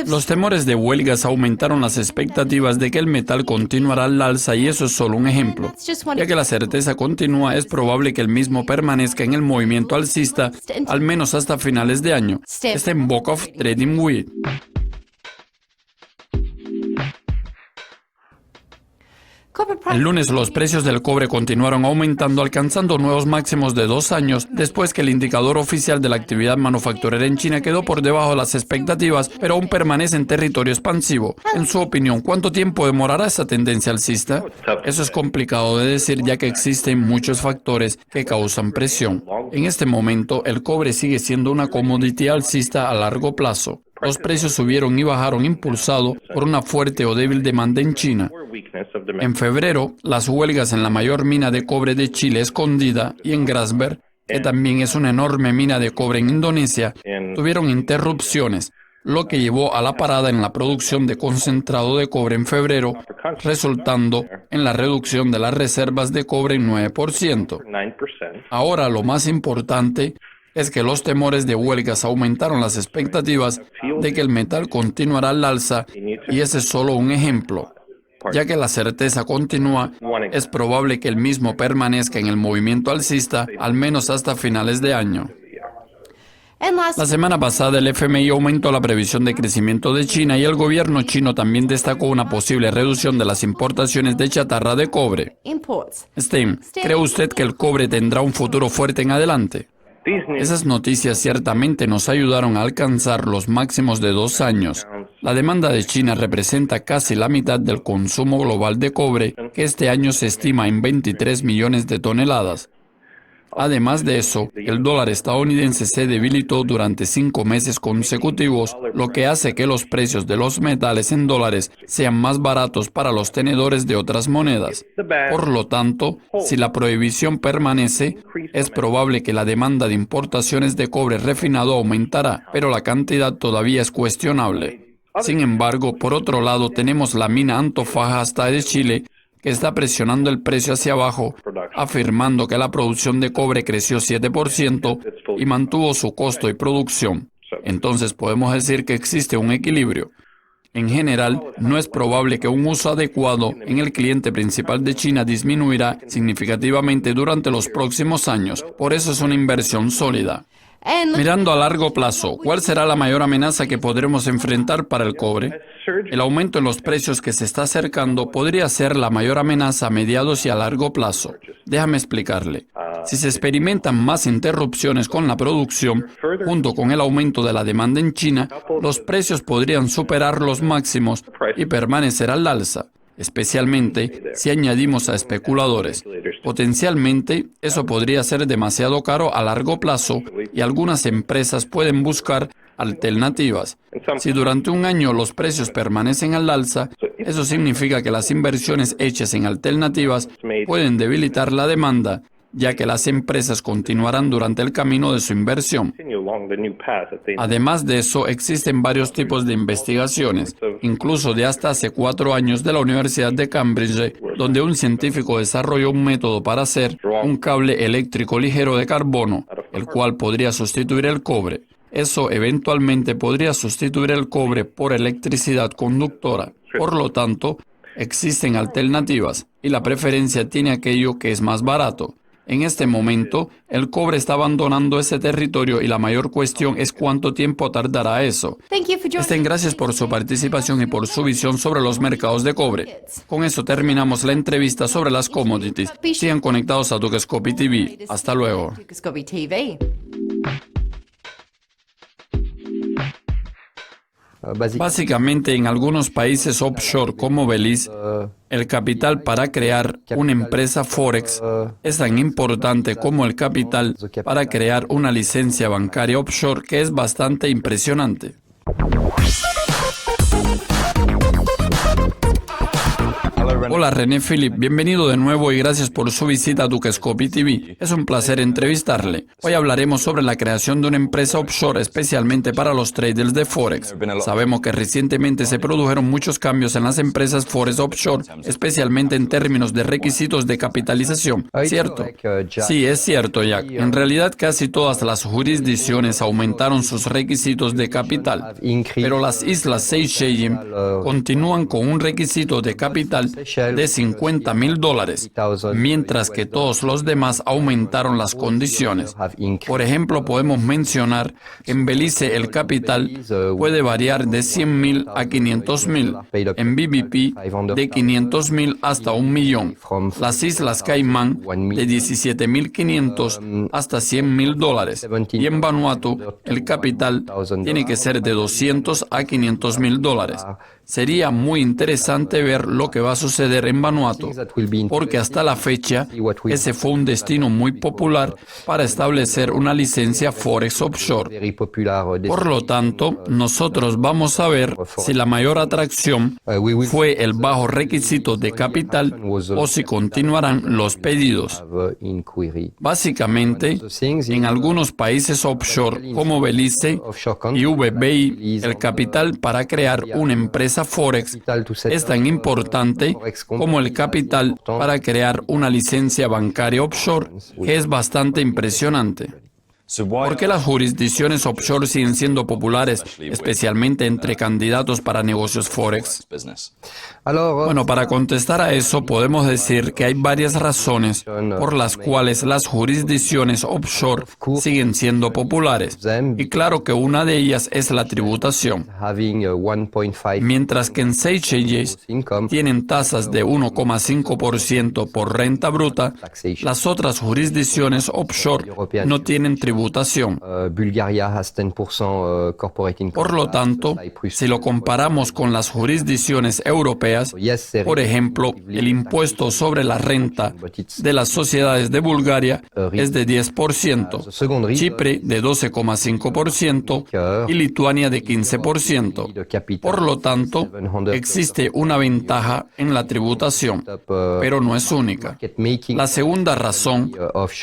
Los temores de huelgas aumentaron las expectativas de que el metal continuará al alza y eso es solo un ejemplo. Ya que la certeza continúa, es probable que el mismo permanezca en el movimiento alcista al menos hasta finales de año. Está en Book of Trading Week. El lunes los precios del cobre continuaron aumentando, alcanzando nuevos máximos de 2 años, después que el indicador oficial de la actividad manufacturera en China quedó por debajo de las expectativas, pero aún permanece en territorio expansivo. En su opinión, ¿cuánto tiempo demorará esa tendencia alcista? Eso es complicado de decir, ya que existen muchos factores que causan presión. En este momento, el cobre sigue siendo una commodity alcista a largo plazo. Los precios subieron y bajaron impulsado por una fuerte o débil demanda en China. En febrero, las huelgas en la mayor mina de cobre de Chile, Escondida, y en Grasberg, que también es una enorme mina de cobre en Indonesia, tuvieron interrupciones, lo que llevó a la parada en la producción de concentrado de cobre en febrero, resultando en la reducción de las reservas de cobre en 9%. Ahora, lo más importante es que los temores de huelgas aumentaron las expectativas de que el metal continuará al alza, y ese es solo un ejemplo. Ya que la certeza continúa, es probable que el mismo permanezca en el movimiento alcista al menos hasta finales de año. La semana pasada el FMI aumentó la previsión de crecimiento de China y el gobierno chino también destacó una posible reducción de las importaciones de chatarra de cobre. Stem, ¿cree usted que el cobre tendrá un futuro fuerte en adelante? Esas noticias ciertamente nos ayudaron a alcanzar los máximos de 2 años. La demanda de China representa casi la mitad del consumo global de cobre, que este año se estima en 23 millones de toneladas. Además de eso, el dólar estadounidense se debilitó durante 5 meses consecutivos, lo que hace que los precios de los metales en dólares sean más baratos para los tenedores de otras monedas. Por lo tanto, si la prohibición permanece, es probable que la demanda de importaciones de cobre refinado aumentará, pero la cantidad todavía es cuestionable. Sin embargo, por otro lado, tenemos la mina Antofagasta de Chile, que está presionando el precio hacia abajo, afirmando que la producción de cobre creció 7% y mantuvo su costo y producción. Entonces podemos decir que existe un equilibrio. En general, no es probable que un uso adecuado en el cliente principal de China disminuirá significativamente durante los próximos años. Por eso es una inversión sólida. Mirando a largo plazo, ¿cuál será la mayor amenaza que podremos enfrentar para el cobre? El aumento en los precios que se está acercando podría ser la mayor amenaza a mediados y a largo plazo. Déjame explicarle. Si se experimentan más interrupciones con la producción, junto con el aumento de la demanda en China, los precios podrían superar los máximos y permanecer al alza, especialmente si añadimos a especuladores. Potencialmente, eso podría ser demasiado caro a largo plazo y algunas empresas pueden buscar alternativas. Si durante un año los precios permanecen al alza, eso significa que las inversiones hechas en alternativas pueden debilitar la demanda, ya que las empresas continuarán durante el camino de su inversión. Además de eso, existen varios tipos de investigaciones, incluso de hasta hace 4 años de la Universidad de Cambridge, donde un científico desarrolló un método para hacer un cable eléctrico ligero de carbono, el cual podría sustituir el cobre. Eso eventualmente podría sustituir el cobre por electricidad conductora. Por lo tanto, existen alternativas y la preferencia tiene aquello que es más barato. En este momento, el cobre está abandonando ese territorio y la mayor cuestión es cuánto tiempo tardará eso. Gracias por su participación y por su visión sobre los mercados de cobre. Con eso terminamos la entrevista sobre las commodities. Sigan conectados a Tuxtepec TV. Hasta luego. Básicamente, en algunos países offshore como Belice, el capital para crear una empresa Forex es tan importante como el capital para crear una licencia bancaria offshore, que es bastante impresionante. Hola René Philip, bienvenido de nuevo y gracias por su visita a Dukescopy TV. Es un placer entrevistarle. Hoy hablaremos sobre la creación de una empresa offshore especialmente para los traders de Forex. Sabemos que recientemente se produjeron muchos cambios en las empresas Forex offshore, especialmente en términos de requisitos de capitalización, ¿cierto? Sí, es cierto, Jack. En realidad casi todas las jurisdicciones aumentaron sus requisitos de capital, pero las Islas Seychelles continúan con un requisito de capital de $50,000, mientras que todos los demás aumentaron las condiciones. Por ejemplo, podemos mencionar que en Belice el capital puede variar de 100,000 a 500,000, en BVP de 500,000 hasta 1,000,000, las Islas Caimán de 17,500 hasta $100,000 y en Vanuatu el capital tiene que ser de 200 a 500,000. Sería muy interesante ver lo que va a suceder en Vanuatu, porque hasta la fecha ese fue un destino muy popular para establecer una licencia Forex offshore. Por lo tanto, nosotros vamos a ver si la mayor atracción fue el bajo requisito de capital o si continuarán los pedidos. Básicamente, en algunos países offshore como Belice y VBI, el capital para crear una empresa Forex es tan importante como el capital para crear una licencia bancaria offshore, que es bastante impresionante. ¿Por qué las jurisdicciones offshore siguen siendo populares, especialmente entre candidatos para negocios Forex? Bueno, para contestar a eso podemos decir que hay varias razones por las cuales las jurisdicciones offshore siguen siendo populares. Y claro que una de ellas es la tributación. Mientras que en Seychelles tienen tasas de 1,5% por renta bruta, las otras jurisdicciones offshore no tienen tributación. Por lo tanto, si lo comparamos con las jurisdicciones europeas, por ejemplo, el impuesto sobre la renta de las sociedades de Bulgaria es de 10%, Chipre de 12,5% y Lituania de 15%. Por lo tanto, existe una ventaja en la tributación, pero no es única. La segunda razón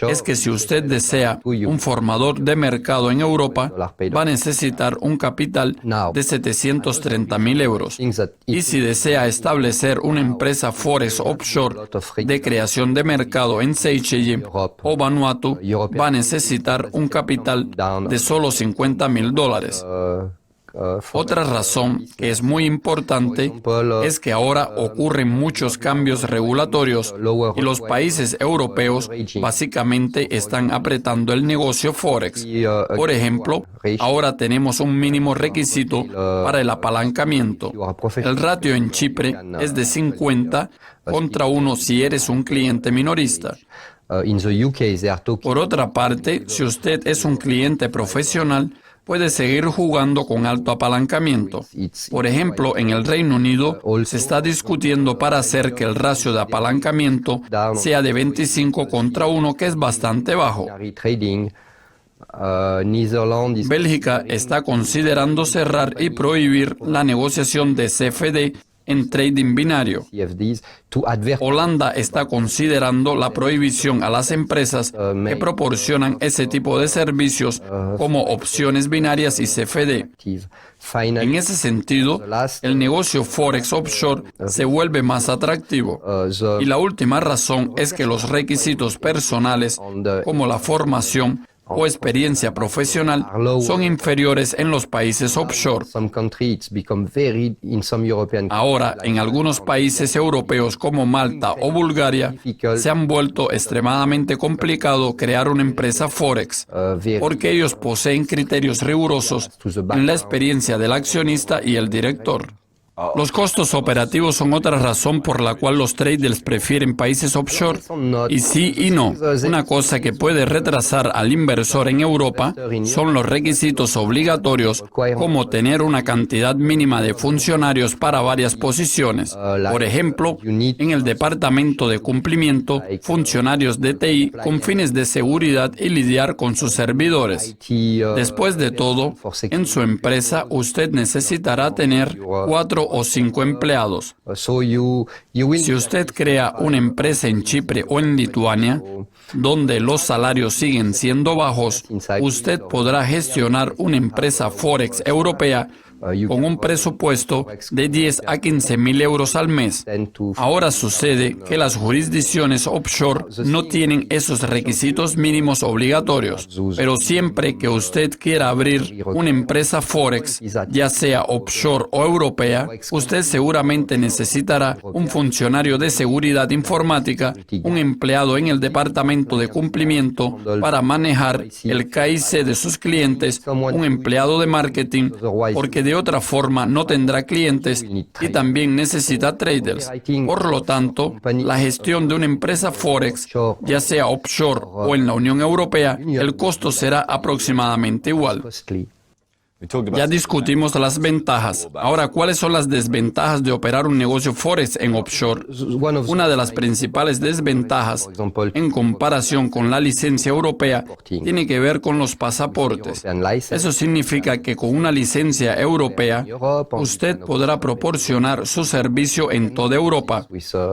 es que si usted desea un formador de mercado en Europa, va a necesitar un capital de 730,000 euros. Y si desea establecer una empresa Forex offshore de creación de mercado en Seychelles o Vanuatu, va a necesitar un capital de solo $50,000. Otra razón que es muy importante es que ahora ocurren muchos cambios regulatorios y los países europeos básicamente están apretando el negocio Forex. Por ejemplo, ahora tenemos un mínimo requisito para el apalancamiento. El ratio en Chipre es de 50 contra 1 si eres un cliente minorista. Por otra parte, si usted es un cliente profesional, puede seguir jugando con alto apalancamiento. Por ejemplo, en el Reino Unido se está discutiendo para hacer que el ratio de apalancamiento sea de 25 contra 1, que es bastante bajo. Bélgica está considerando cerrar y prohibir la negociación de CFD en trading binario. Holanda está considerando la prohibición a las empresas que proporcionan ese tipo de servicios como opciones binarias y CFD. En ese sentido, el negocio Forex offshore se vuelve más atractivo. Y la última razón es que los requisitos personales, como la formación o experiencia profesional, son inferiores en los países offshore. Ahora, en algunos países europeos como Malta o Bulgaria, se han vuelto extremadamente complicado crear una empresa Forex, porque ellos poseen criterios rigurosos en la experiencia del accionista y el director. Los costos operativos son otra razón por la cual los traders prefieren países offshore. Y sí y no. Una cosa que puede retrasar al inversor en Europa son los requisitos obligatorios, como tener una cantidad mínima de funcionarios para varias posiciones. Por ejemplo, en el departamento de cumplimiento, funcionarios de TI con fines de seguridad y lidiar con sus servidores. Después de todo, en su empresa usted necesitará tener 4 4 o 5 empleados. Si usted crea una empresa en Chipre o en Lituania, donde los salarios siguen siendo bajos, usted podrá gestionar una empresa Forex europea con un presupuesto de 10 a 15 mil euros al mes. Ahora sucede que las jurisdicciones offshore no tienen esos requisitos mínimos obligatorios, pero siempre que usted quiera abrir una empresa Forex, ya sea offshore o europea, usted seguramente necesitará un funcionario de seguridad informática, un empleado en el departamento de cumplimiento para manejar el KIC de sus clientes, un empleado de marketing, porque de otra forma no tendrá clientes, y también necesita traders. Por lo tanto, la gestión de una empresa Forex, ya sea offshore o en la Unión Europea, el costo será aproximadamente igual. Ya discutimos las ventajas. Ahora, ¿cuáles son las desventajas de operar un negocio Forex en offshore? Una de las principales desventajas, en comparación con la licencia europea, tiene que ver con los pasaportes. Eso significa que con una licencia europea, usted podrá proporcionar su servicio en toda Europa,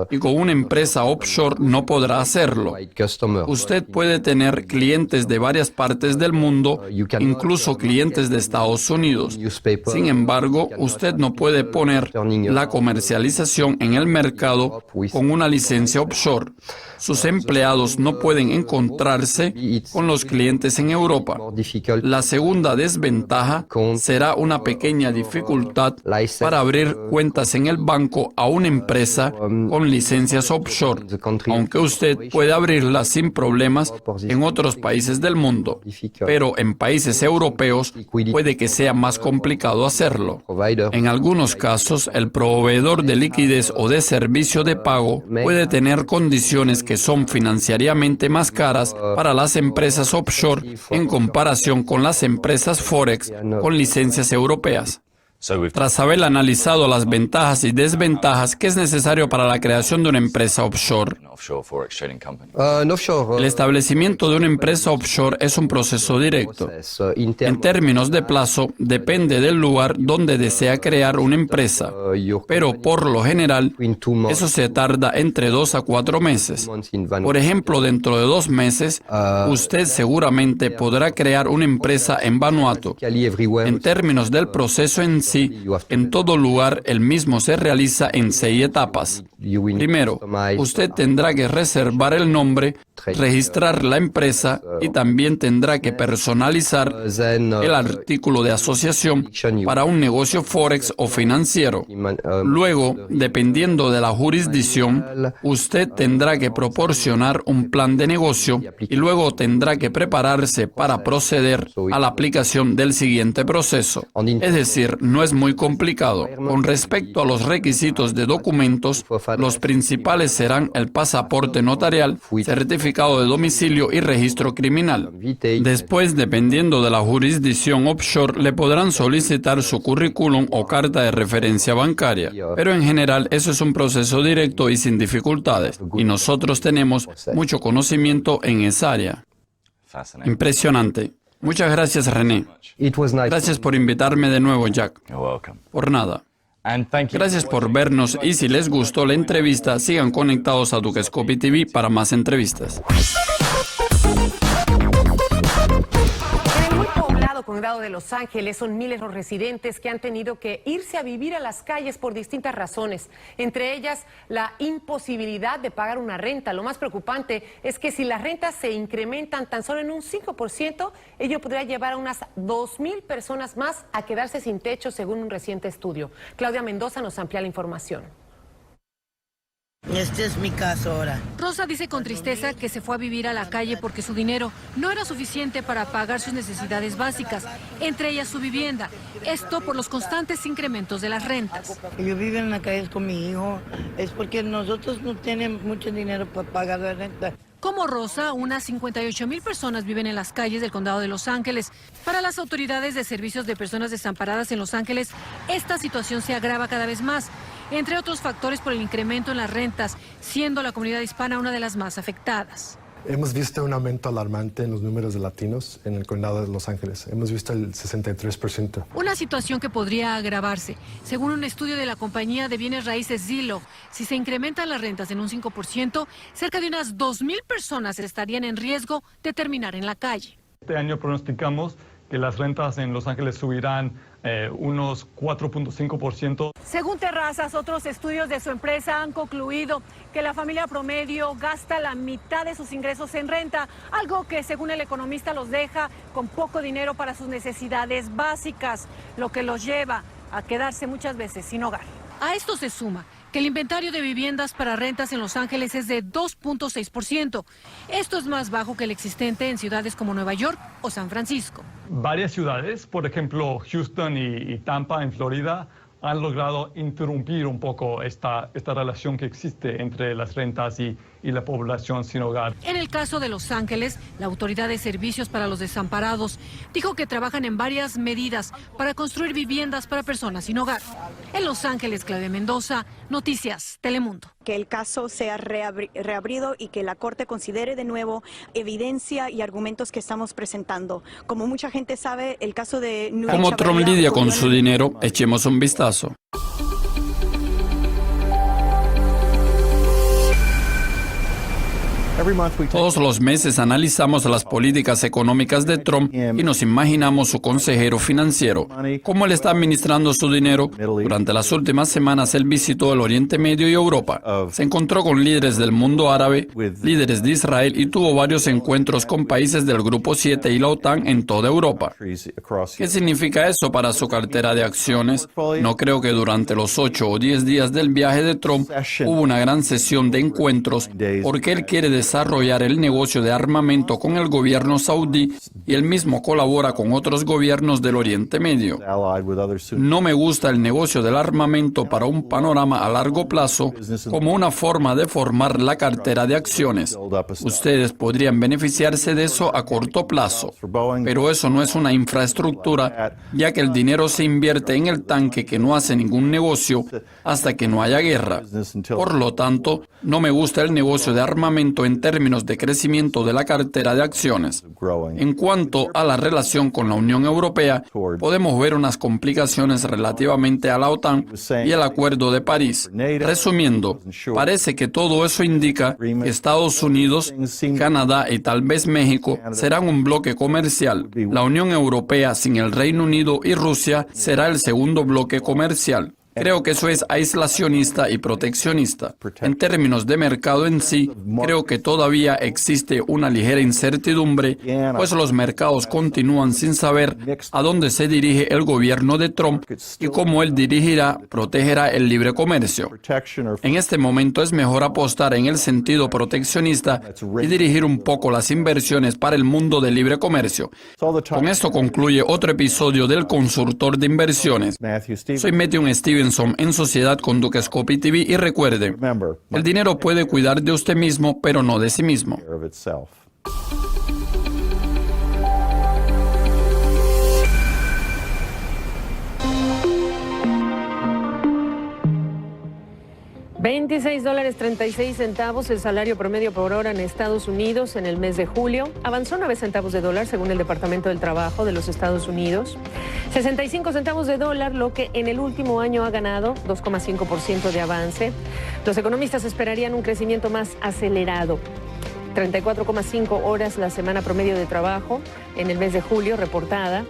y con una empresa offshore no podrá hacerlo. Usted puede tener clientes de varias partes del mundo, incluso clientes de Estados Unidos. Sin embargo, usted no puede poner la comercialización en el mercado con una licencia offshore. Sus empleados no pueden encontrarse con los clientes en Europa. La segunda desventaja será una pequeña dificultad para abrir cuentas en el banco a una empresa con licencias offshore, aunque usted puede abrirlas sin problemas en otros países del mundo. Pero en países europeos puede que sea más complicado hacerlo. En algunos casos, el proveedor de liquidez o de servicio de pago puede tener condiciones que son financieramente más caras para las empresas offshore en comparación con las empresas Forex con licencias europeas. Tras haber analizado las ventajas y desventajas, ¿qué es necesario para la creación de una empresa offshore? El establecimiento de una empresa offshore es un proceso directo. En términos de plazo, depende del lugar donde desea crear una empresa, pero por lo general, eso se tarda entre 2 a 4 meses. Por ejemplo, dentro de 2 meses, usted seguramente podrá crear una empresa en Vanuatu. En términos del proceso en sí, en todo lugar el mismo se realiza en 6 etapas. Primero, usted tendrá que reservar el nombre, registrar la empresa y también tendrá que personalizar el artículo de asociación para un negocio Forex o financiero. Luego, dependiendo de la jurisdicción, usted tendrá que proporcionar un plan de negocio y luego tendrá que prepararse para proceder a la aplicación del siguiente proceso. Es decir, no es muy complicado. Con respecto a los requisitos de documentos, los principales serán el pasaporte notarial, certificado de domicilio y registro criminal. Después, dependiendo de la jurisdicción offshore, le podrán solicitar su currículum o carta de referencia bancaria. Pero en general, eso es un proceso directo y sin dificultades. Y nosotros tenemos mucho conocimiento en esa área. Impresionante. Muchas gracias, René. Gracias por invitarme de nuevo, Jack. Por nada. Gracias por vernos y si les gustó la entrevista, sigan conectados a Dukescopy TV para más entrevistas. Condado de Los Ángeles son miles los residentes que han tenido que irse a vivir a las calles por distintas razones, entre ellas la imposibilidad de pagar una renta. Lo más preocupante es que si las rentas se incrementan tan solo en un 5%, ello podría llevar a unas 2,000 personas más a quedarse sin techo, según un reciente estudio. Claudia Mendoza nos amplía la información. Este es mi caso ahora. Rosa dice con tristeza que se fue a vivir a la calle porque su dinero no era suficiente para pagar sus necesidades básicas, entre ellas su vivienda. Esto por los constantes incrementos de las rentas. Yo vivo en la calle con mi hijo, es porque nosotros no tenemos mucho dinero para pagar la renta. Como Rosa, unas 58,000 personas viven en las calles del condado de Los Ángeles. Para las autoridades de servicios de personas desamparadas en Los Ángeles, esta situación se agrava cada vez más, entre otros factores por el incremento en las rentas, siendo la comunidad hispana una de las más afectadas. Hemos visto un aumento alarmante en los números de latinos en el condado de Los Ángeles. Hemos visto el 63%. Una situación que podría agravarse. Según un estudio de la compañía de bienes raíces Zillow, si se incrementan las rentas en un 5%, cerca de unas 2,000 personas estarían en riesgo de terminar en la calle. Este año pronosticamos que las rentas en Los Ángeles subirán unos 4.5%. Según Terrazas, otros estudios de su empresa han concluido que la familia promedio gasta la mitad de sus ingresos en renta, algo que según el economista los deja con poco dinero para sus necesidades básicas, lo que los lleva a quedarse muchas veces sin hogar. A esto se suma que el inventario de viviendas para rentas en Los Ángeles es de 2.6%. Esto es más bajo que el existente en ciudades como Nueva York o San Francisco. Varias ciudades, por ejemplo Houston y Tampa en Florida, han logrado interrumpir un poco esta relación que existe entre las rentas y la población sin hogar. En el caso de Los Ángeles, la Autoridad de Servicios para los Desamparados dijo que trabajan en varias medidas para construir viviendas para personas sin hogar. En Los Ángeles, Claudia Mendoza, Noticias Telemundo. Que el caso sea reabrido y que la Corte considere de nuevo evidencia y argumentos que estamos presentando. Como mucha gente sabe, el caso de Nuri Como Trump lidia con su dinero, echemos un vistazo. Todos los meses analizamos las políticas económicas de Trump y nos imaginamos su consejero financiero, cómo él está administrando su dinero. Durante las últimas semanas él visitó el Oriente Medio y Europa. Se encontró con líderes del mundo árabe, líderes de Israel y tuvo varios encuentros con países del Grupo 7 y la OTAN en toda Europa. ¿Qué significa eso para su cartera de acciones? No creo que durante los 8 o 10 días del viaje de Trump hubo una gran sesión de encuentros porque él quiere desarrollar el negocio de armamento con el gobierno saudí y él mismo colabora con otros gobiernos del Oriente Medio. No me gusta el negocio del armamento para un panorama a largo plazo como una forma de formar la cartera de acciones. Ustedes podrían beneficiarse de eso a corto plazo, pero eso no es una infraestructura, ya que el dinero se invierte en el tanque que no hace ningún negocio hasta que no haya guerra. Por lo tanto, no me gusta el negocio de armamento en términos de crecimiento de la cartera de acciones. En cuanto a la relación con la Unión Europea, podemos ver unas complicaciones relativamente a la OTAN y el Acuerdo de París. Resumiendo, parece que todo eso indica que Estados Unidos, Canadá y tal vez México serán un bloque comercial. La Unión Europea sin el Reino Unido y Rusia será el segundo bloque comercial. Creo que eso es aislacionista y proteccionista. En términos de mercado en sí, creo que todavía existe una ligera incertidumbre, pues los mercados continúan sin saber a dónde se dirige el gobierno de Trump y cómo él protegerá el libre comercio. En este momento es mejor apostar en el sentido proteccionista y dirigir un poco las inversiones para el mundo del libre comercio. Con esto concluye otro episodio del Consultor de Inversiones. Soy Matthew Stevenson en sociedad con Dukescopy TV y recuerde, el dinero puede cuidar de usted mismo, pero no de sí mismo. $26.36 el salario promedio por hora en Estados Unidos en el mes de julio. Avanzó 9 centavos de dólar según el Departamento del Trabajo de los Estados Unidos. 65 centavos de dólar, lo que en el último año ha ganado 2,5% de avance. Los economistas esperarían un crecimiento más acelerado. 34,5 horas la semana promedio de trabajo en el mes de julio reportada.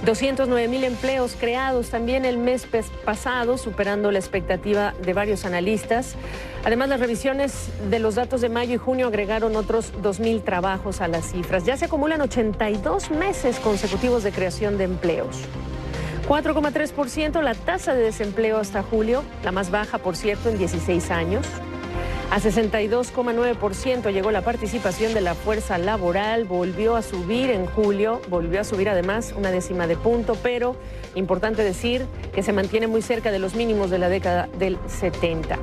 209,000 empleos creados también el mes pasado, superando la expectativa de varios analistas. Además, las revisiones de los datos de mayo y junio agregaron otros 2,000 trabajos a las cifras. Ya se acumulan 82 meses consecutivos de creación de empleos. 4,3% la tasa de desempleo hasta julio, la más baja, por cierto, en 16 años. A 62,9% llegó la participación de la fuerza laboral, volvió a subir en julio, volvió a subir además 0,1 de punto, pero importante decir que se mantiene muy cerca de los mínimos de la década del 70.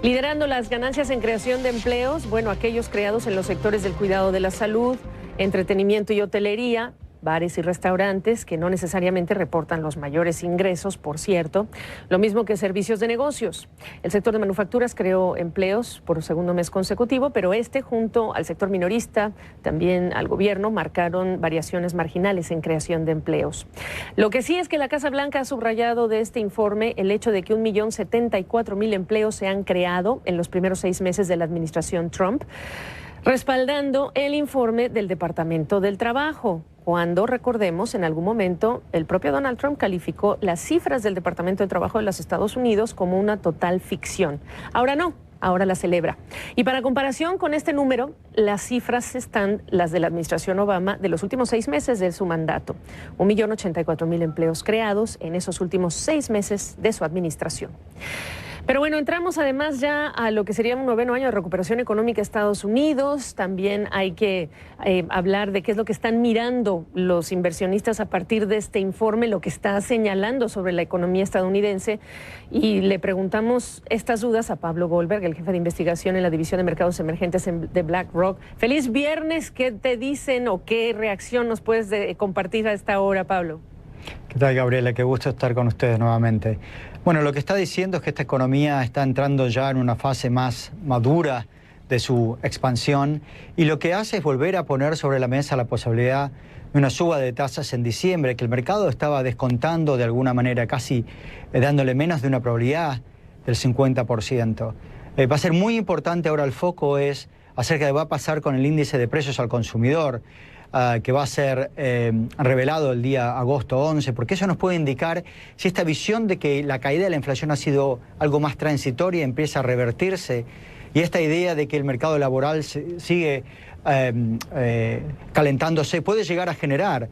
Liderando las ganancias en creación de empleos, aquellos creados en los sectores del cuidado de la salud, entretenimiento y hotelería, bares y restaurantes, que no necesariamente reportan los mayores ingresos, por cierto, lo mismo que servicios de negocios. El sector de manufacturas creó empleos por segundo mes consecutivo, pero junto al sector minorista, también al gobierno, marcaron variaciones marginales en creación de empleos. Lo que sí es que la Casa Blanca ha subrayado de este informe el hecho de que 1.074.000 empleos se han creado en los primeros 6 meses de la administración Trump, respaldando el informe del Departamento del Trabajo, cuando, recordemos, en algún momento el propio Donald Trump calificó las cifras del Departamento de Trabajo de los Estados Unidos como una total ficción. Ahora no, ahora la celebra. Y para comparación con este número, las cifras están las de la administración Obama de los últimos 6 meses de su mandato. 1.084.000 empleos creados en esos últimos 6 meses de su administración. Pero bueno, entramos además ya a lo que sería un 9º año de recuperación económica de Estados Unidos. También hay que hablar de qué es lo que están mirando los inversionistas a partir de este informe, lo que está señalando sobre la economía estadounidense. Y le preguntamos estas dudas a Pablo Goldberg, el jefe de investigación en la División de Mercados Emergentes de BlackRock. Feliz viernes, ¿qué te dicen o qué reacción nos puedes compartir a esta hora, Pablo? ¿Qué tal, Gabriela? Qué gusto estar con ustedes nuevamente. Bueno, lo que está diciendo es que esta economía está entrando ya en una fase más madura de su expansión y lo que hace es volver a poner sobre la mesa la posibilidad de una suba de tasas en diciembre, que el mercado estaba descontando de alguna manera, casi dándole menos de una probabilidad del 50%. Va a ser muy importante ahora, el foco es acerca de qué va a pasar con el índice de precios al consumidor, que va a ser revelado el día agosto 11, porque eso nos puede indicar si esta visión de que la caída de la inflación ha sido algo más transitoria empieza a revertirse, y esta idea de que el mercado laboral sigue calentándose puede llegar a generar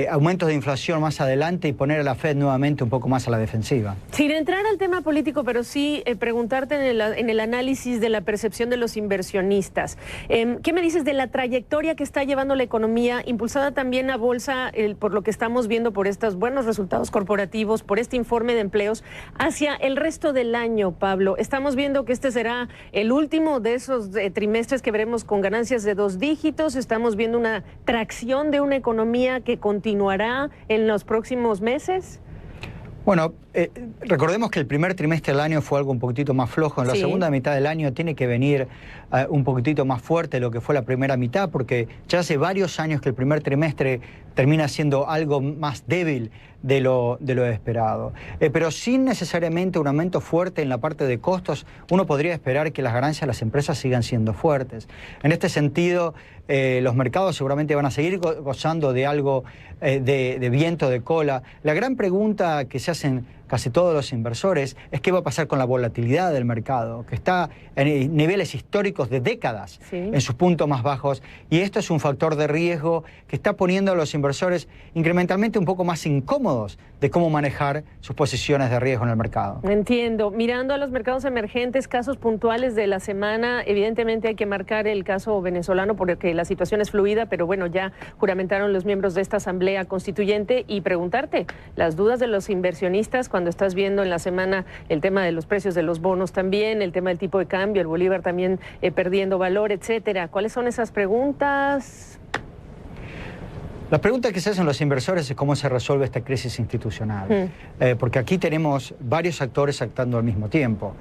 aumentos de inflación más adelante y poner a la Fed nuevamente un poco más a la defensiva. Sin entrar al tema político, pero sí preguntarte en el análisis de la percepción de los inversionistas. ¿Qué me dices de la trayectoria que está llevando la economía, impulsada también a bolsa por lo que estamos viendo, por estos buenos resultados corporativos, por este informe de empleos, hacia el resto del año, Pablo? Estamos viendo que este será el último de esos trimestres que veremos con ganancias de 2 dígitos. Estamos viendo una tracción de una economía que continuará en los próximos meses. Bueno, recordemos que el primer trimestre del año fue algo un poquitito más flojo. En la segunda mitad del año tiene que venir un poquitito más fuerte lo que fue la primera mitad, porque ya hace varios años que el primer trimestre termina siendo algo más débil de lo esperado. Pero sin necesariamente un aumento fuerte en la parte de costos, uno podría esperar que las ganancias de las empresas sigan siendo fuertes. En este sentido, los mercados seguramente van a seguir gozando de algo de viento de cola. La gran pregunta que se hacen casi todos los inversores es qué va a pasar con la volatilidad del mercado, que está en niveles históricos de décadas, en sus puntos más bajos, y esto es un factor de riesgo que está poniendo a los inversores incrementalmente un poco más incómodos de cómo manejar sus posiciones de riesgo en el mercado. Entiendo. Mirando a los mercados emergentes, casos puntuales de la semana, evidentemente hay que marcar el caso venezolano porque la situación es fluida, pero bueno, ya juramentaron los miembros de esta Asamblea Constituyente, y preguntarte las dudas de los inversionistas cuando estás viendo en la semana el tema de los precios de los bonos también, el tema del tipo de cambio, el bolívar también perdiendo valor, etcétera. ¿Cuáles son esas preguntas? La pregunta que se hacen los inversores es cómo se resuelve esta crisis institucional, porque aquí tenemos varios actores actuando al mismo tiempo.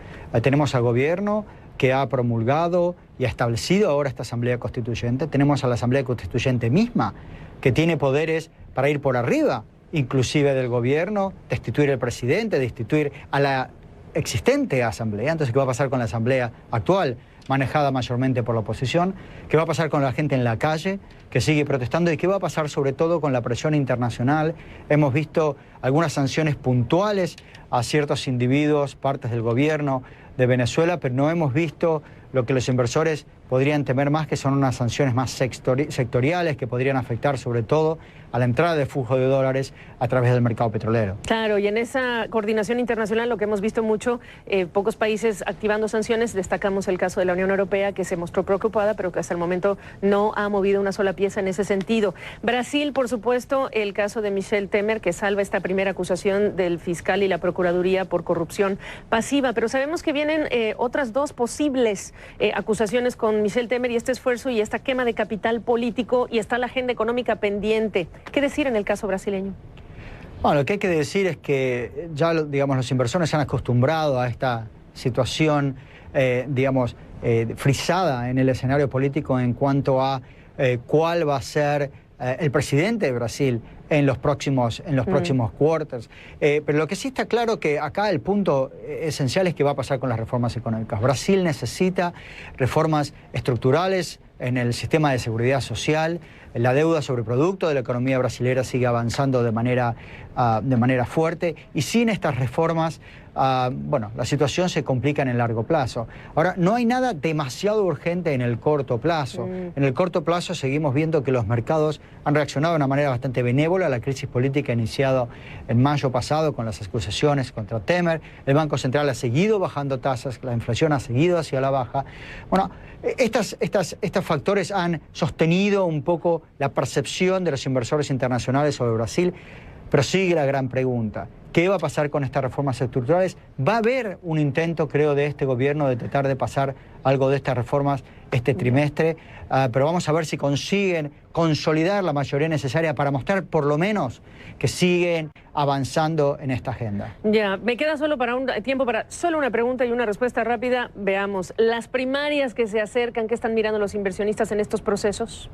Tenemos al gobierno que ha promulgado y ha establecido ahora esta Asamblea Constituyente. Tenemos a la Asamblea Constituyente misma, que tiene poderes para ir por arriba, inclusive del gobierno, destituir al presidente, destituir a la existente Asamblea. Entonces, ¿qué va a pasar con la Asamblea actual, manejada mayormente por la oposición? ¿Qué va a pasar con la gente en la calle que sigue protestando? ¿Y qué va a pasar sobre todo con la presión internacional? Hemos visto algunas sanciones puntuales a ciertos individuos, partes del gobierno de Venezuela, pero no hemos visto lo que los inversores podrían temer más, que son unas sanciones más sectoriales que podrían afectar sobre todo a la entrada de flujo de dólares a través del mercado petrolero. Claro, y en esa coordinación internacional lo que hemos visto mucho, pocos países activando sanciones, destacamos el caso de la Unión Europea, que se mostró preocupada, pero que hasta el momento no ha movido una sola pieza en ese sentido. Brasil, por supuesto, el caso de Michel Temer, que salva esta primera acusación del fiscal y la Procuraduría por corrupción pasiva, pero sabemos que vienen otras 2 posibles acusaciones contra con Michel Temer y este esfuerzo y esta quema de capital político, y está la agenda económica pendiente. ¿Qué decir en el caso brasileño? Bueno, lo que hay que decir es que ya, digamos, los inversores se han acostumbrado a esta situación, frisada en el escenario político en cuanto a cuál va a ser el presidente de Brasil en los próximos quarters. Pero lo que sí está claro que acá el punto esencial es qué va a pasar con las reformas económicas. Brasil necesita reformas estructurales en el sistema de seguridad social. La deuda sobre producto de la economía brasilera sigue avanzando de manera fuerte, y sin estas reformas, la situación se complica en el largo plazo. Ahora, no hay nada demasiado urgente en el corto plazo. En el corto plazo seguimos viendo que los mercados han reaccionado de una manera bastante benévola a la crisis política iniciada en mayo pasado con las acusaciones contra Temer. El Banco Central ha seguido bajando tasas, la inflación ha seguido hacia la baja. Bueno, estos factores han sostenido un poco la percepción de los inversores internacionales sobre Brasil, pero sigue la gran pregunta: ¿qué va a pasar con estas reformas estructurales? Va a haber un intento, creo, de este gobierno de tratar de pasar algo de estas reformas este trimestre, pero vamos a ver si consiguen consolidar la mayoría necesaria para mostrar por lo menos que siguen avanzando en esta agenda. Ya, me queda tiempo para solo una pregunta y una respuesta rápida. Veamos, las primarias que se acercan, ¿qué están mirando los inversionistas en estos procesos?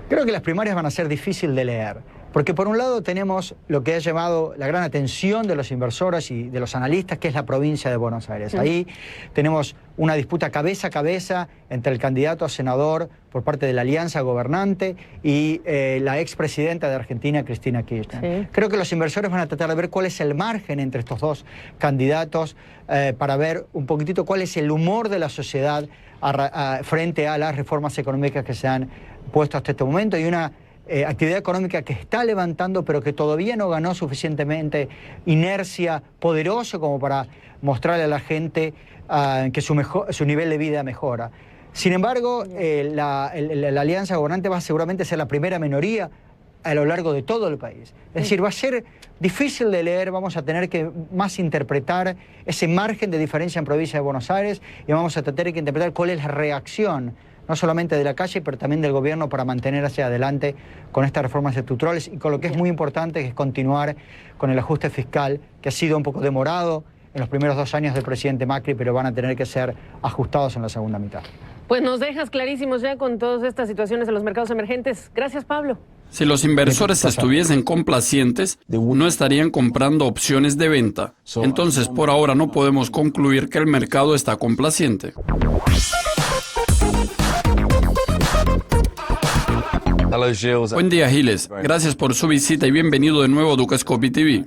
Creo que las primarias van a ser difíciles de leer, porque por un lado tenemos lo que ha llamado la gran atención de los inversores y de los analistas, que es la provincia de Buenos Aires. Ahí tenemos una disputa cabeza a cabeza entre el candidato a senador por parte de la alianza gobernante y la expresidenta de Argentina, Cristina Kirchner. Creo que los inversores van a tratar de ver cuál es el margen entre estos dos candidatos para ver un poquitito cuál es el humor de la sociedad frente a las reformas económicas que se han puesto hasta este momento, y una actividad económica que está levantando, pero que todavía no ganó suficientemente inercia poderosa como para mostrarle a la gente que su nivel de vida mejora. Sin embargo, la alianza gobernante va a seguramente ser la primera minoría a lo largo de todo el país. Es decir, va a ser difícil de leer, vamos a tener que más interpretar ese margen de diferencia en provincia de Buenos Aires, y vamos a tratar de interpretar cuál es la reacción, no solamente de la calle, pero también del gobierno, para mantener hacia adelante con estas reformas estructurales y con lo que es muy importante, que es continuar con el ajuste fiscal, que ha sido un poco demorado en los primeros 2 años del presidente Macri, pero van a tener que ser ajustados en la segunda mitad. Pues nos dejas clarísimos ya con todas estas situaciones de los mercados emergentes. Gracias, Pablo. Si los inversores estuviesen complacientes, no estarían comprando opciones de venta. Entonces, por ahora no podemos concluir que el mercado está complaciente. Buen día, Giles. Gracias por su visita y bienvenido de nuevo a Dukascopy TV.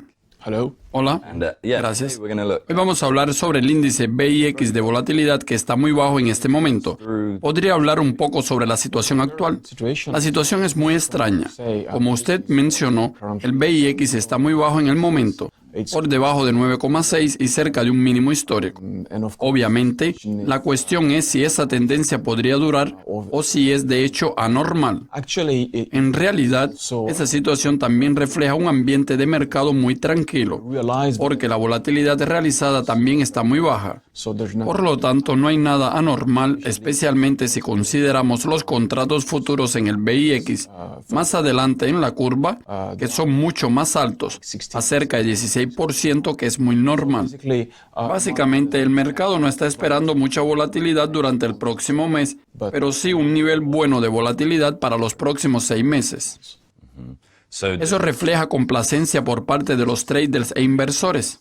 Hola. Gracias. Hoy vamos a hablar sobre el índice VIX de volatilidad, que está muy bajo en este momento. ¿Podría hablar un poco sobre la situación actual? La situación es muy extraña. Como usted mencionó, el VIX está muy bajo en el momento, por debajo de 9,6 y cerca de un mínimo histórico. Obviamente, la cuestión es si esa tendencia podría durar o si es de hecho anormal. En realidad, esa situación también refleja un ambiente de mercado muy tranquilo, porque la volatilidad realizada también está muy baja. Por lo tanto, no hay nada anormal, especialmente si consideramos los contratos futuros en el VIX más adelante en la curva, que son mucho más altos, a cerca de 16%, que es muy normal. Básicamente, el mercado no está esperando mucha volatilidad durante el próximo mes, pero sí un nivel bueno de volatilidad para los próximos 6 meses. Eso refleja complacencia por parte de los traders e inversores.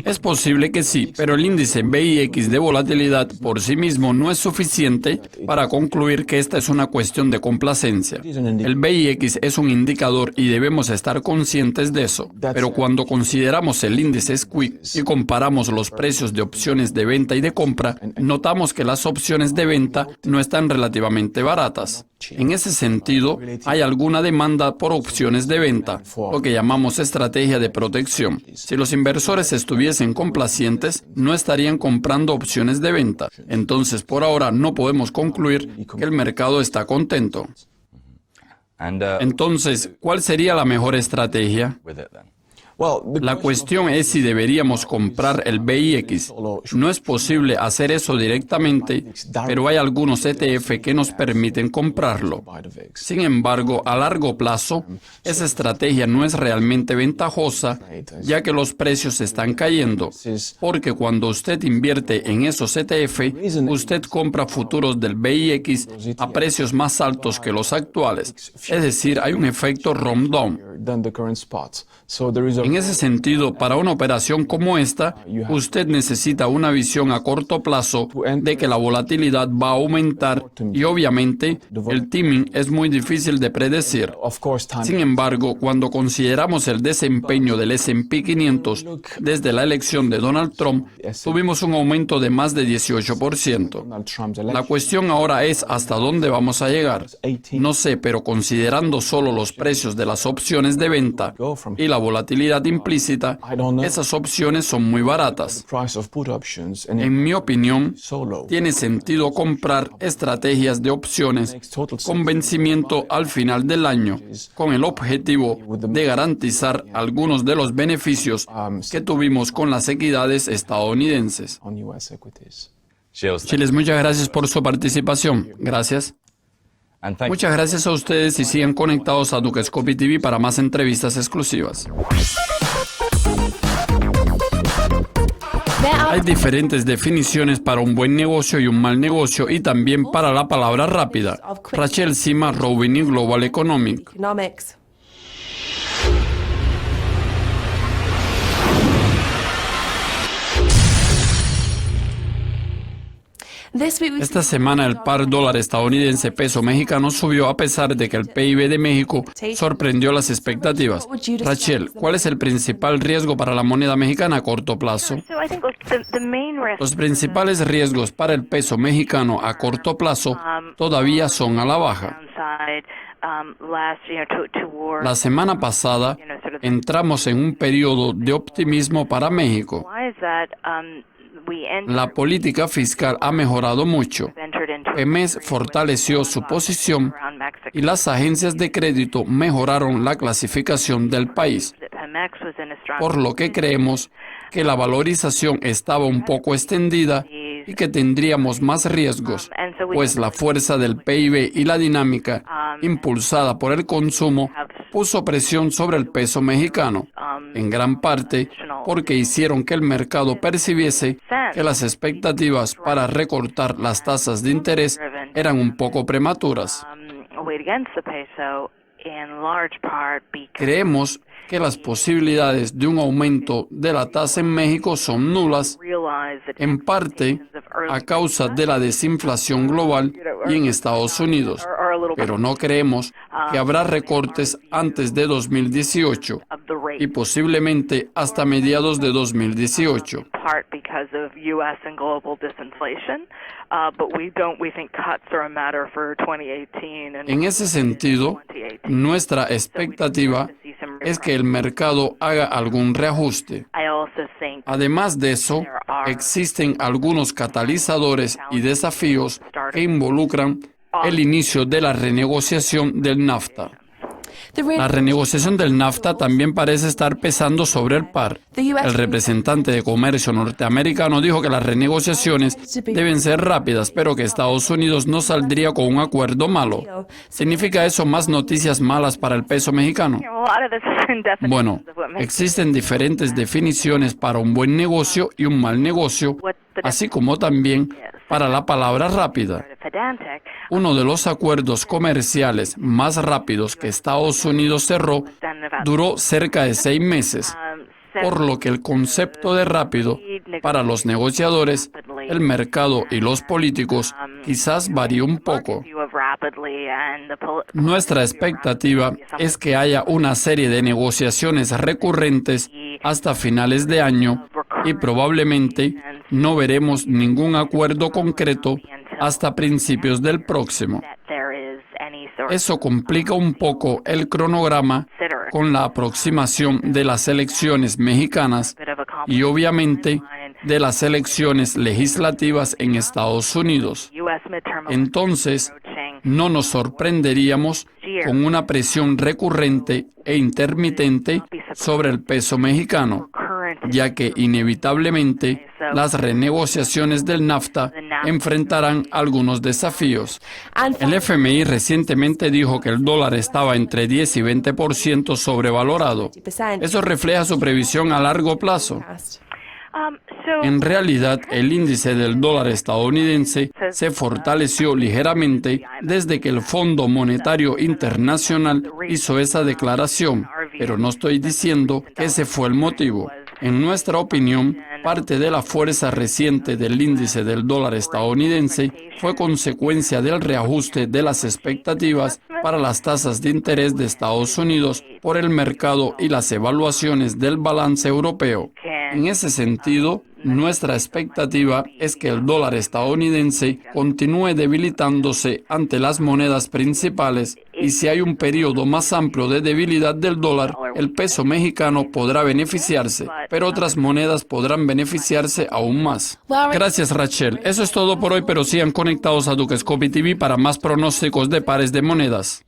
Es posible que sí, pero el índice VIX de volatilidad por sí mismo no es suficiente para concluir que esta es una cuestión de complacencia. El VIX es un indicador y debemos estar conscientes de eso. Pero cuando consideramos el índice SQUIC y comparamos los precios de opciones de venta y de compra, notamos que las opciones de venta no están relativamente baratas. En ese sentido, hay alguna demanda por opciones de venta, lo que llamamos estrategia de protección. Si los inversores estuviesen complacientes, no estarían comprando opciones de venta. Entonces, por ahora no podemos concluir que el mercado está contento. Entonces, ¿cuál sería la mejor estrategia? La cuestión es si deberíamos comprar el VIX. No es posible hacer eso directamente, pero hay algunos ETF que nos permiten comprarlo. Sin embargo, a largo plazo, esa estrategia no es realmente ventajosa, ya que los precios están cayendo, porque cuando usted invierte en esos ETF, usted compra futuros del VIX a precios más altos que los actuales. Es decir, hay un efecto rundown. En ese sentido, para una operación como esta, usted necesita una visión a corto plazo de que la volatilidad va a aumentar y obviamente el timing es muy difícil de predecir. Sin embargo, cuando consideramos el desempeño del S&P 500 desde la elección de Donald Trump, tuvimos un aumento de más de 18%. La cuestión ahora es hasta dónde vamos a llegar. No sé, pero considerando solo los precios de las opciones de venta y la volatilidad implícita, esas opciones son muy baratas. En mi opinión, tiene sentido comprar estrategias de opciones con vencimiento al final del año, con el objetivo de garantizar algunos de los beneficios que tuvimos con las equidades estadounidenses. Chiles, muchas gracias por su participación. Gracias. Muchas gracias a ustedes y sigan conectados a Dukescopy TV para más entrevistas exclusivas. Hay diferentes definiciones para un buen negocio y un mal negocio y también para la palabra rápida. Rachel Sima, Roubini Global Economic. Esta semana el par dólar estadounidense peso mexicano subió a pesar de que el PIB de México sorprendió las expectativas. Rachel, ¿cuál es el principal riesgo para la moneda mexicana a corto plazo? Los principales riesgos para el peso mexicano a corto plazo todavía son a la baja. La semana pasada entramos en un periodo de optimismo para México. La política fiscal ha mejorado mucho. Pemex fortaleció su posición y las agencias de crédito mejoraron la clasificación del país, por lo que creemos que la valorización estaba un poco extendida y que tendríamos más riesgos, pues la fuerza del PIB y la dinámica impulsada por el consumo puso presión sobre el peso mexicano, en gran parte porque hicieron que el mercado percibiese que las expectativas para recortar las tasas de interés eran un poco prematuras. Creemos que las posibilidades de un aumento de la tasa en México son nulas, en parte a causa de la desinflación global y en Estados Unidos, pero no creemos que habrá recortes antes de 2018 y posiblemente hasta mediados de 2018. En ese sentido, nuestra expectativa es que el mercado haga algún reajuste. Además de eso, existen algunos catalizadores y desafíos que involucran el inicio de la renegociación del NAFTA. La renegociación del NAFTA también parece estar pesando sobre el par. El representante de comercio norteamericano dijo que las renegociaciones deben ser rápidas, pero que Estados Unidos no saldría con un acuerdo malo. ¿Significa eso más noticias malas para el peso mexicano? Bueno, existen diferentes definiciones para un buen negocio y un mal negocio, así como también para la palabra rápida. Uno de los acuerdos comerciales más rápidos que Estados Unidos cerró duró cerca de 6 meses, por lo que el concepto de rápido para los negociadores, el mercado y los políticos quizás varía un poco. Nuestra expectativa es que haya una serie de negociaciones recurrentes hasta finales de año y probablemente no veremos ningún acuerdo concreto hasta principios del próximo. Eso complica un poco el cronograma con la aproximación de las elecciones mexicanas y obviamente de las elecciones legislativas en Estados Unidos. Entonces, no nos sorprenderíamos con una presión recurrente e intermitente sobre el peso mexicano, ya que inevitablemente las renegociaciones del NAFTA enfrentarán algunos desafíos. El FMI recientemente dijo que el dólar estaba entre 10 y 20% sobrevalorado. Eso refleja su previsión a largo plazo. En realidad, el índice del dólar estadounidense se fortaleció ligeramente desde que el Fondo Monetario Internacional hizo esa declaración, pero no estoy diciendo que ese fue el motivo. En nuestra opinión, parte de la fuerza reciente del índice del dólar estadounidense fue consecuencia del reajuste de las expectativas para las tasas de interés de Estados Unidos por el mercado y las evaluaciones del balance europeo. En ese sentido, nuestra expectativa es que el dólar estadounidense continúe debilitándose ante las monedas principales y si hay un periodo más amplio de debilidad del dólar, el peso mexicano podrá beneficiarse, pero otras monedas podrán beneficiarse aún más. Gracias, Rachel. Eso es todo por hoy, pero sigan conectados a Dukescopy TV para más pronósticos de pares de monedas.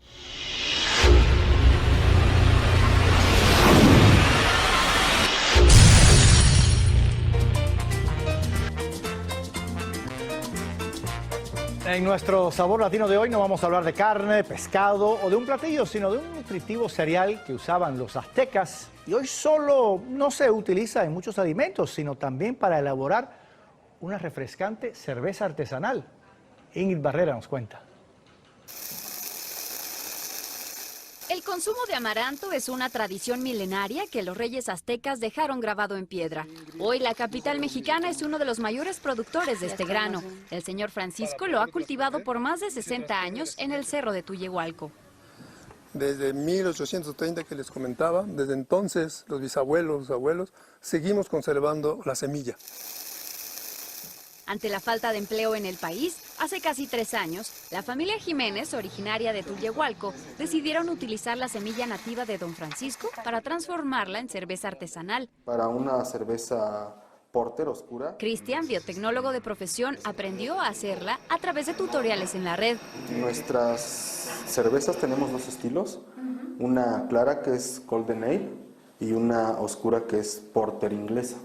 En nuestro Sabor Latino de hoy no vamos a hablar de carne, pescado o de un platillo, sino de un nutritivo cereal que usaban los aztecas y hoy solo no se utiliza en muchos alimentos, sino también para elaborar una refrescante cerveza artesanal. Ingrid Barrera nos cuenta. El consumo de amaranto es una tradición milenaria que los reyes aztecas dejaron grabado en piedra. Hoy la capital mexicana es uno de los mayores productores de este grano. El señor Francisco lo ha cultivado por más de 60 años en el Cerro de Tullehualco. Desde 1830 que les comentaba, desde entonces los bisabuelos, los abuelos, seguimos conservando la semilla. Ante la falta de empleo en el país, hace casi 3 años, la familia Jiménez, originaria de Tullehualco, decidieron utilizar la semilla nativa de Don Francisco para transformarla en cerveza artesanal. Para una cerveza porter oscura. Cristian, biotecnólogo de profesión, aprendió a hacerla a través de tutoriales en la red. Nuestras cervezas tenemos 2 estilos, una clara que es Golden Ale y una oscura que es porter inglesa.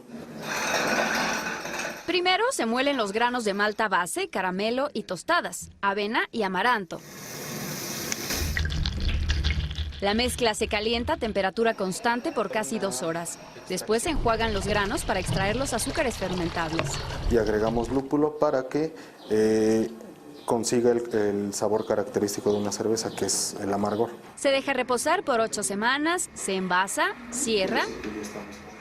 Primero se muelen los granos de malta base, caramelo y tostadas, avena y amaranto. La mezcla se calienta a temperatura constante por casi 2 horas. Después se enjuagan los granos para extraer los azúcares fermentables. Y agregamos lúpulo para que consiga el sabor característico de una cerveza, que es el amargor. Se deja reposar por 8 semanas, se envasa, cierra,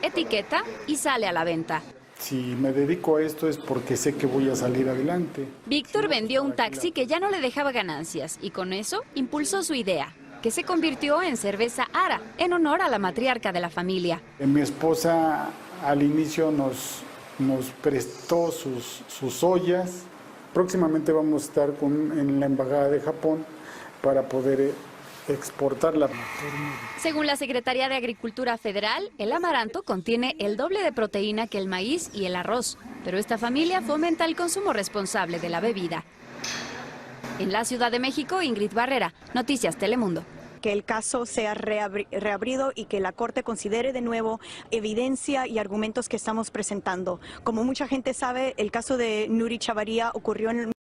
etiqueta y sale a la venta. Si me dedico a esto es porque sé que voy a salir adelante. Víctor vendió un taxi que ya no le dejaba ganancias y con eso impulsó su idea, que se convirtió en Cerveza Ara, en honor a la matriarca de la familia. Mi esposa al inicio nos prestó sus ollas. Próximamente vamos a estar en la Embajada de Japón para poder exportarla. Según la Secretaría de Agricultura Federal, el amaranto contiene el doble de proteína que el maíz y el arroz, pero esta familia fomenta el consumo responsable de la bebida. En la Ciudad de México, Ingrid Barrera, Noticias Telemundo. Que el caso sea reabrido y que la Corte considere de nuevo evidencia y argumentos que estamos presentando. Como mucha gente sabe, el caso de Nuri Chavarría ocurrió en